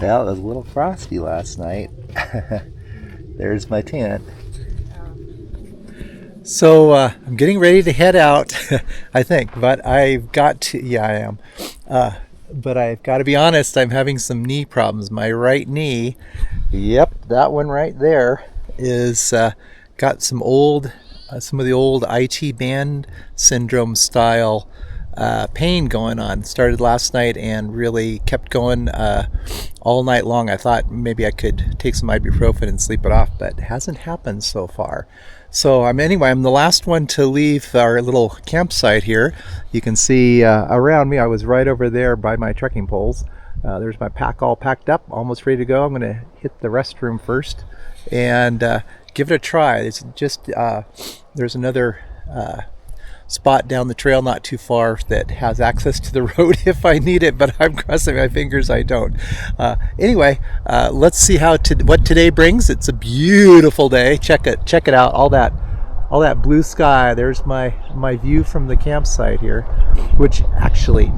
Well, it was a little frosty last night. There's my tent. So I'm getting ready to head out, I think, but I've got to, yeah, I am. But I've got to be honest, I'm having some knee problems. My right knee, yep, that one right there, is got some of the old IT band syndrome style pain going on. Started last night and really kept going all night long. I thought maybe I could take some ibuprofen and sleep it off, but it hasn't happened so far. So I'm the last one to leave our little campsite here. You can see around me, I was right over there by my trekking poles. There's my pack all packed up, almost ready to go. I'm going to hit the restroom first and give it a try. It's just there's another spot down the trail not too far that has access to the road if I need it, but I'm crossing my fingers I don't. Anyway, let's see what today brings. It's a beautiful day. Check it out. All that blue sky. There's my view from the campsite here, which actually,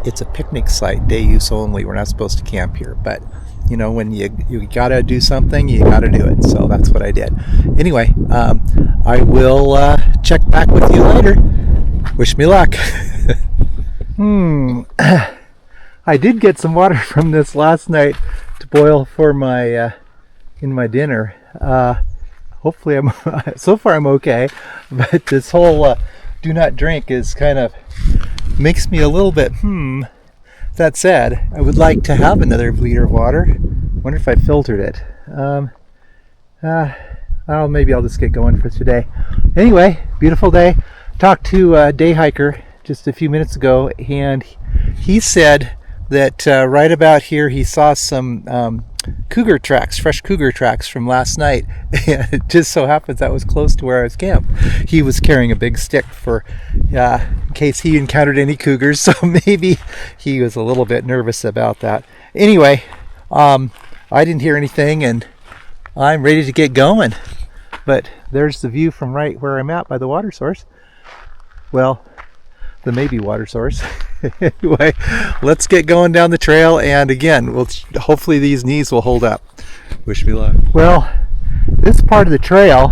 it's a picnic site, day use only. We're not supposed to camp here, but you know, when you gotta do something, you gotta do it. So that's what I did. Anyway, I will check back with you later. Wish me luck. I did get some water from this last night to boil for my in my dinner. Hopefully so far I'm okay, but this whole do not drink is kind of makes me a little bit That said, I would like to have another liter of water. Wonder if I filtered it. Maybe I'll just get going for today. Anyway, beautiful day. Talked to a day hiker just a few minutes ago, and he said that right about here he saw some cougar tracks, fresh cougar tracks from last night. And it just so happens that was close to where I was camped. He was carrying a big stick for in case he encountered any cougars, so maybe he was a little bit nervous about that. Anyway, I didn't hear anything and I'm ready to get going. But there's the view from right where I'm at by the water source. Well, the maybe water source. Anyway, let's get going down the trail, and again, hopefully these knees will hold up. Wish me luck. Well, this part of the trail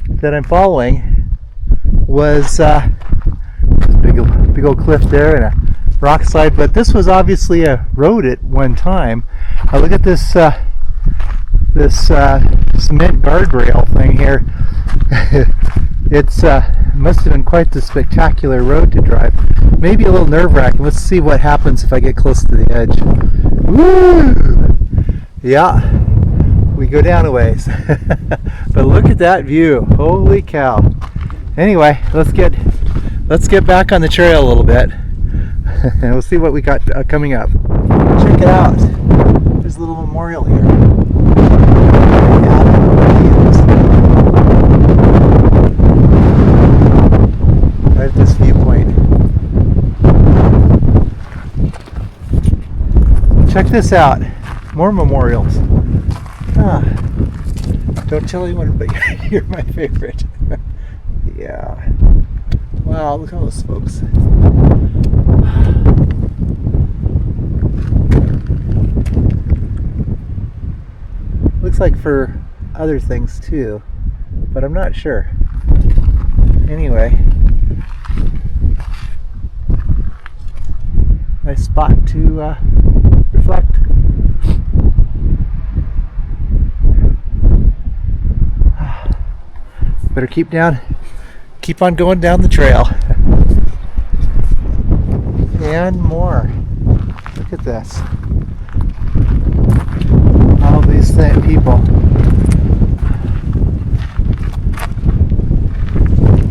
that I'm following was a big old cliff there and a rock slide, but this was obviously a road at one time. Look at this cement guardrail thing here. It must have been quite the spectacular road to drive. Maybe a little nerve-wracking. Let's see what happens if I get close to the edge. Woo! Yeah, we go down a ways. But look at that view. Holy cow. Anyway, let's get back on the trail a little bit. And we'll see what we got coming up. Check it out. There's a little memorial here. Right at this viewpoint. Check this out. More memorials. Don't tell anyone, but you're my favorite. Yeah. Wow, look at all those folks. Looks like for other things too, but I'm not sure. Anyway, nice spot to reflect. Better keep on going down the trail. And more. Look at this. All these people.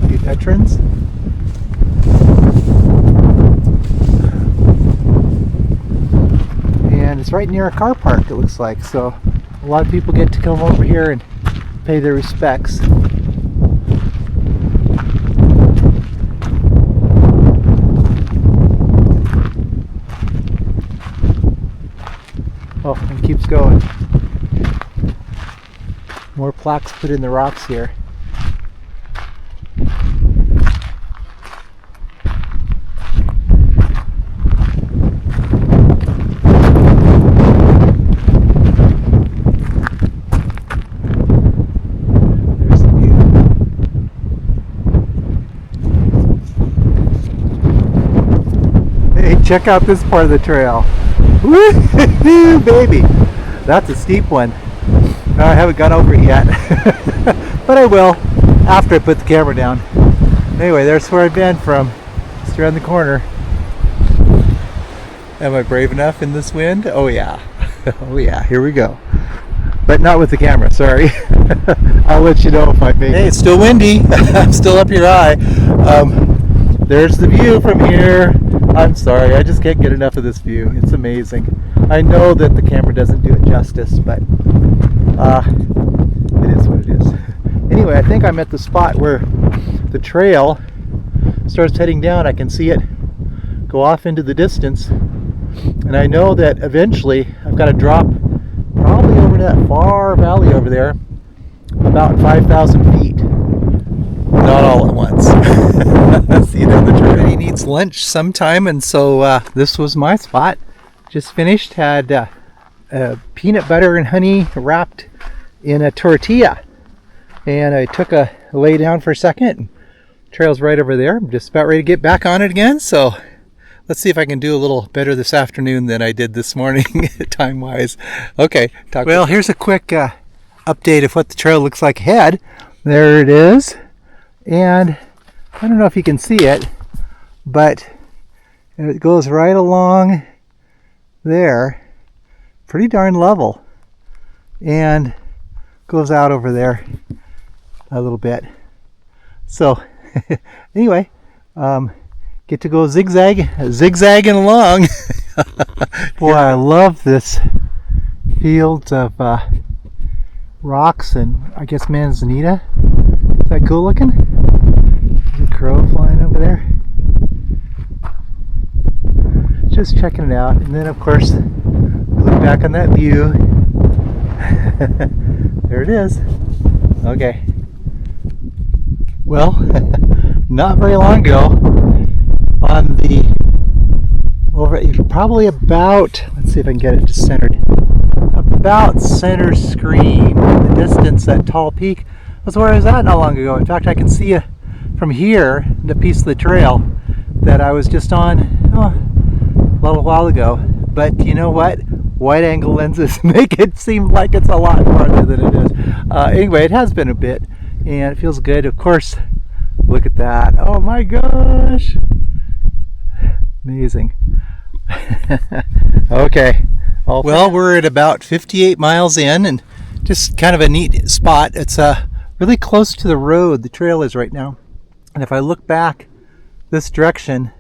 The veterans. And it's right near a car park, it looks like. So a lot of people get to come over here and pay their respects. Oh, and keeps going. More plaques put in the rocks here. check out this part of the trail. Woo, baby! That's a steep one. I haven't gone over it yet, but I will after I put the camera down. Anyway, there's where I've been from, just around the corner. Am I brave enough in this wind? Oh yeah. Oh yeah, here we go. But not with the camera, sorry. I'll let you know if I make it. Hey, it's still windy. I'm still up your eye. There's the view from here. I'm sorry, I just can't get enough of this view. It's amazing. I know that the camera doesn't do it justice, but it is what it is. Anyway, I think I'm at the spot where the trail starts heading down. I can see it go off into the distance. And I know that eventually I've got to drop probably over to that far valley over there, about 5,000 feet. Not all at once. See you down the trail. He needs lunch sometime, and so this was my spot. Just finished, had peanut butter and honey wrapped in a tortilla. And I took a lay down for a second. Trail's right over there. I'm just about ready to get back on it again, so let's see if I can do a little better this afternoon than I did this morning, time-wise. Okay. Well, here's a quick update of what the trail looks like ahead. There it is. And I don't know if you can see it, but it goes right along there. Pretty darn level. And goes out over there a little bit. So, anyway, get to go zigzagging along. Boy, I love this fields of rocks and I guess manzanita. Is that cool looking? There's a crow flying over there. Just checking it out, and then of course look back on that view. There it is. Okay. Well, not very long ago, on the probably about, let's see if I can get it just centered, about center screen in the distance, that tall peak was where I was at not long ago. In fact, I can see from here the piece of the trail that I was just on a little while ago. But you know what? Wide angle lenses make it seem like it's a lot farther than it is. Anyway, it has been a bit, and it feels good. Of course, look at that. Oh my gosh. Amazing. Okay. Well, we're at about 58 miles in, and just kind of a neat spot. It's really close to the road the trail is right now. And if I look back this direction,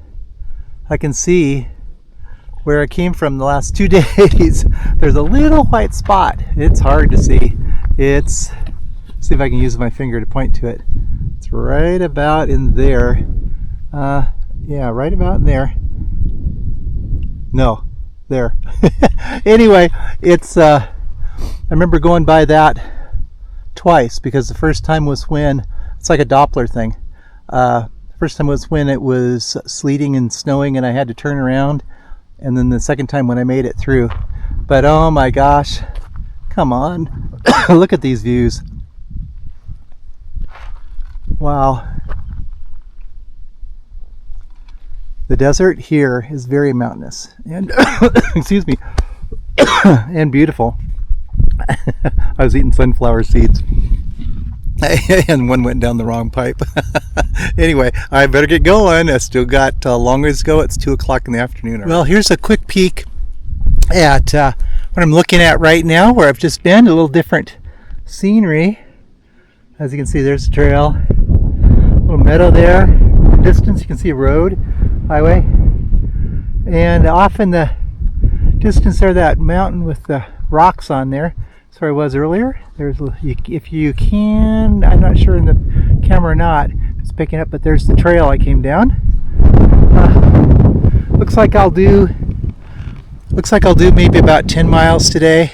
I can see where I came from the last 2 days. There's a little white spot. It's hard to see. See if I can use my finger to point to it. It's right about in there. Yeah, right about in there. No, there. Anyway, I remember going by that twice, because the first time was when, it's like a Doppler thing. First time was when it was sleeting and snowing and I had to turn around. And then the second time when I made it through. But oh my gosh, come on. Look at these views. Wow. The desert here is very mountainous and excuse me, and beautiful. I was eating sunflower seeds and one went down the wrong pipe. Anyway, I better get going. I still got long ways to go. It's 2 o'clock in the afternoon. Well, here's a quick peek at what I'm looking at right now, where I've just been. A little different scenery. As you can see, there's a trail, a little meadow there. In the distance, you can see a road, highway, and off in the distance there, that mountain with the rocks on there. That's where I was earlier. There's, if you can, I'm not sure in the camera or not, it's picking up, but there's the trail I came down. Looks like I'll do maybe about 10 miles today,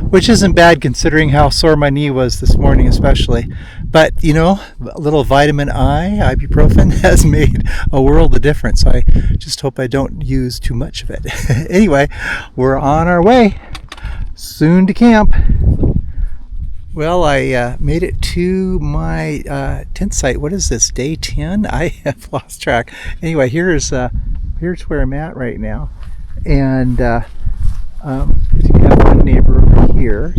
which isn't bad considering how sore my knee was this morning, especially. But you know, a little vitamin I, ibuprofen, has made a world of difference. I just hope I don't use too much of it. Anyway, we're on our way soon to camp. Well, I made it to my tent site. What is this, day 10? I have lost track. Anyway, here's here's where I'm at right now. And you have one neighbor over here,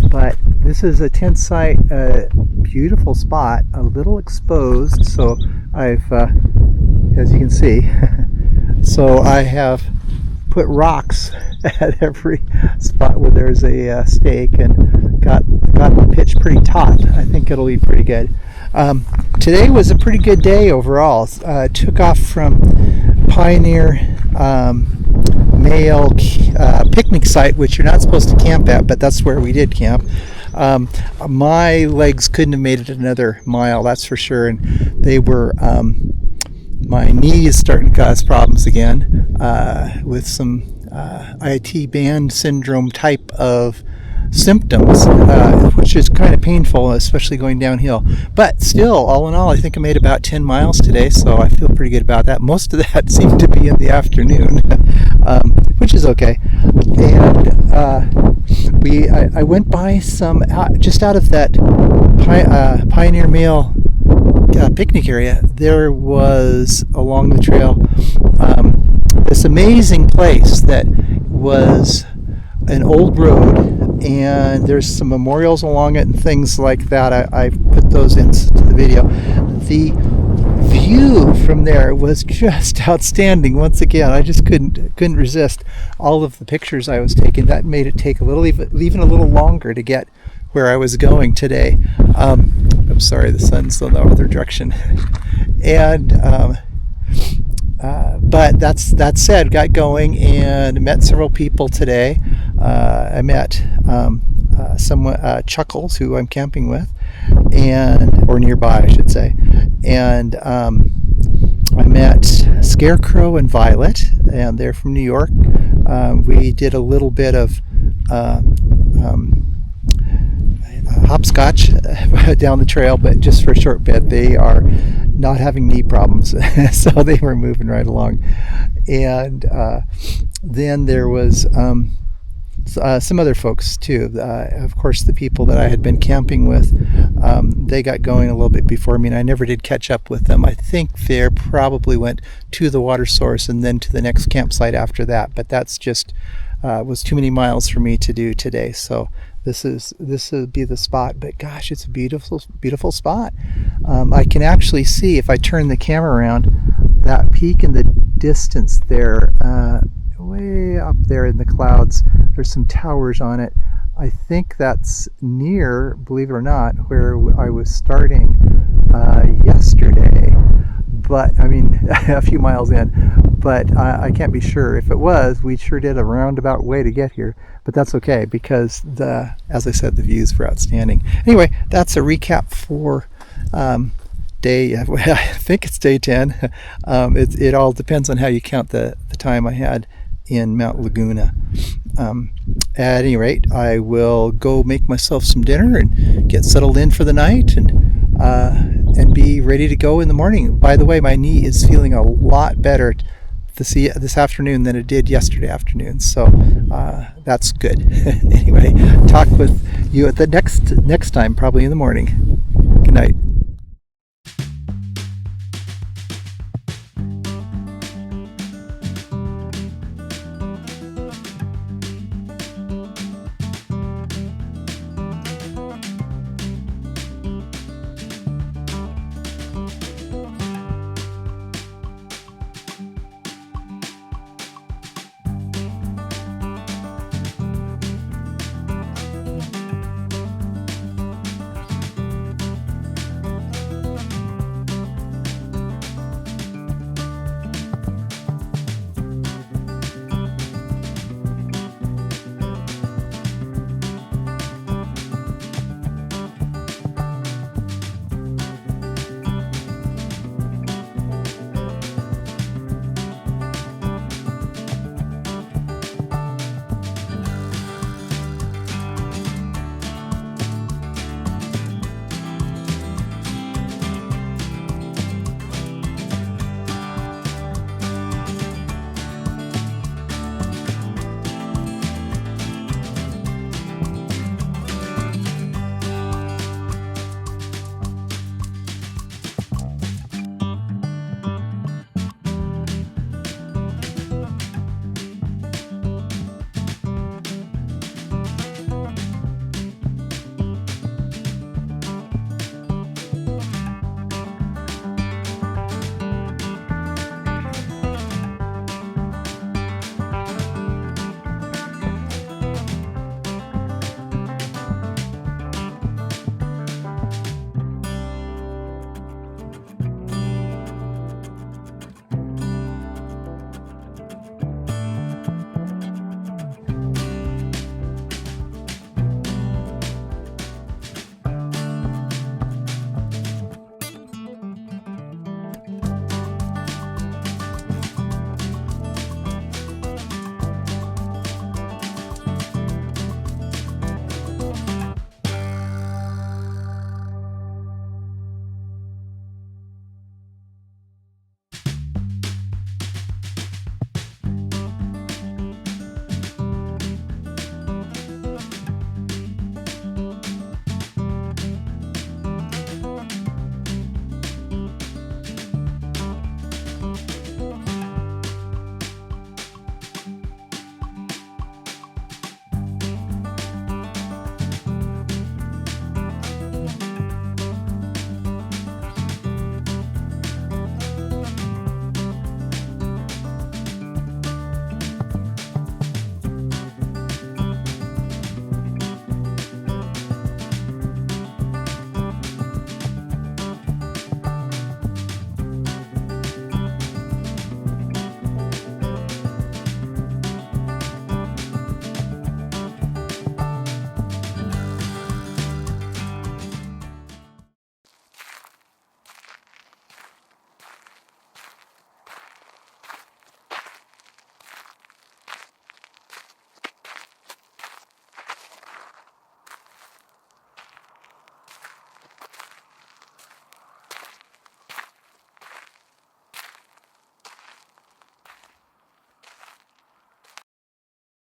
but this is a tent site, a beautiful spot, a little exposed. So I've, as you can see, so I have put rocks at every spot where there's a stake, and got the pitch pretty taut. I think it'll be pretty good. Today was a pretty good day overall. Took off from Pioneer Mail picnic site, which you're not supposed to camp at, but that's where we did camp. My legs couldn't have made it another mile, that's for sure, and they were my knee is starting to cause problems again, with some IT band syndrome type of symptoms, which is kind of painful, especially going downhill. But still, all in all, I think I made about 10 miles today, so I feel pretty good about that. Most of that seemed to be in the afternoon, which is okay. And I went by some, just out of that Pioneer Mail picnic area, there was along the trail this amazing place that was an old road, and there's some memorials along it and things like that. I put those into the video. The view from there was just outstanding. Once again, I just couldn't resist all of the pictures I was taking. That made it take even a little longer to get where I was going today. I'm sorry, the sun's still in the other direction. And but that said, got going and met several people today. I met someone, Chuckles, who I'm camping with, or nearby, I should say. And I met Scarecrow and Violet, and they're from New York. We did a little bit of hopscotch down the trail, but just for a short bit. They are not having knee problems, so they were moving right along. And then there was some other folks too. Of course, the people that I had been camping with, they got going a little bit before me, and I never did catch up with them. I think they probably went to the water source and then to the next campsite after that, but that's just was too many miles for me to do today. So this would be the spot. But gosh, it's a beautiful spot. I can actually see, if I turn the camera around, that peak in the distance there, way up there in the clouds. There's some towers on it. I think that's near, believe it or not, where I was starting yesterday. But I mean, a few miles in, but I can't be sure. If it was, we sure did a roundabout way to get here, but that's okay, because as I said, the views were outstanding. Anyway, that's a recap for day, I think it's day 10. It all depends on how you count the time I had in Mount Laguna. At any rate, I will go make myself some dinner and get settled in for the night, and be ready to go in the morning. By the way, my knee is feeling a lot better this afternoon than it did yesterday afternoon, so that's good. Anyway, talk with you at the next time, probably in the morning. Good night.